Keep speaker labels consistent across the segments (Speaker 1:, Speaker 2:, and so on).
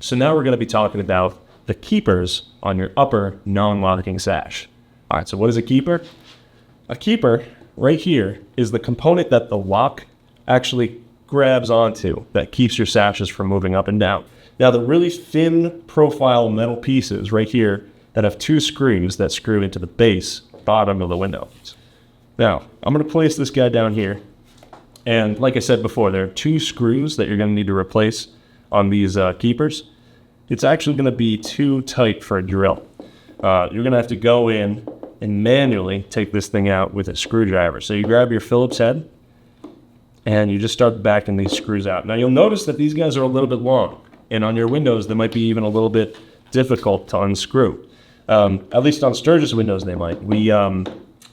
Speaker 1: So now we're going to be talking about the keepers on your upper non-locking sash. All right, so what is a keeper? A keeper right here is the component that the lock actually grabs onto that keeps your sashes from moving up and down. Now, the really thin profile metal pieces right here that have 2 screws that screw into the base bottom of the window. Now, I'm going to place this guy down here. And like I said before, there are 2 screws that you're going to need to replace on these keepers. It's actually going to be too tight for a drill. You're going to have to go in and manually take this thing out with a screwdriver. So you grab your Phillips head and you just start backing these screws out. Now you'll notice that these guys are a little bit long, and on your windows they might be even a little bit difficult to unscrew. At least on Stergis Windows they might.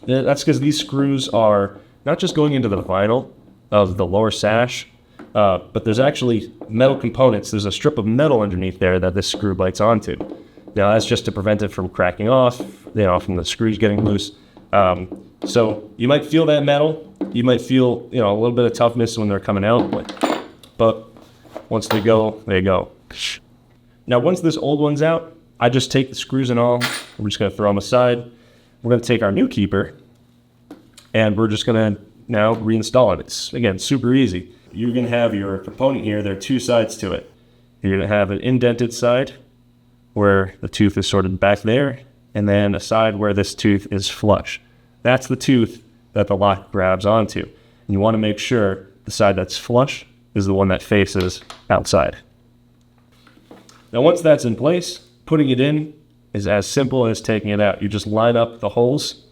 Speaker 1: That's because these screws are not just going into the vinyl of the lower sash, but there's actually metal components. There's a strip of metal underneath there that this screw bites onto. Now that's just to prevent it from cracking off, from the screws getting loose. So you might feel that metal. You might feel, a little bit of toughness when they're coming out, but once they go, they go. Now once this old one's out, I just take the screws and all. We're just going to throw them aside. We're going to take our new keeper, and we're just going to now reinstall it. It's, again, super easy. You're going to have your component here. There are 2 sides to it. You're going to have an indented side where the tooth is sort of back there, and then a side where this tooth is flush. That's the tooth that the lock grabs onto. And you want to make sure the side that's flush is the one that faces outside. Now once that's in place, putting it in is as simple as taking it out. You just line up the holes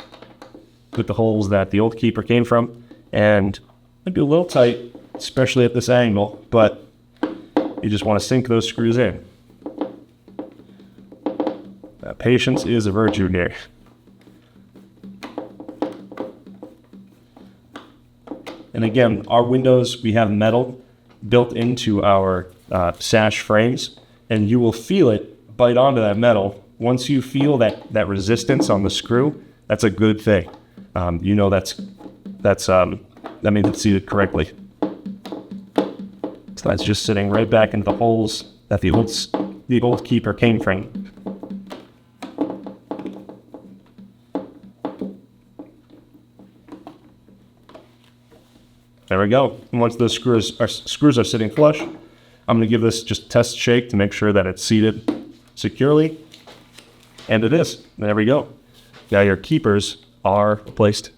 Speaker 1: with the holes that the old keeper came from, and it'd be a little tight, especially at this angle, but you just want to sink those screws in. Now, patience is a virtue here. And again, our windows, we have metal built into our sash frames, and you will feel it bite onto that metal. Once you feel that resistance on the screw, that's a good thing. That means it's seated correctly. So that's just sitting right back into the holes that the old keeper came from. There we go. And once those screws are sitting flush, I'm going to give this just a test shake to make sure that it's seated securely. And it is. There we go. Now your keepers are placed.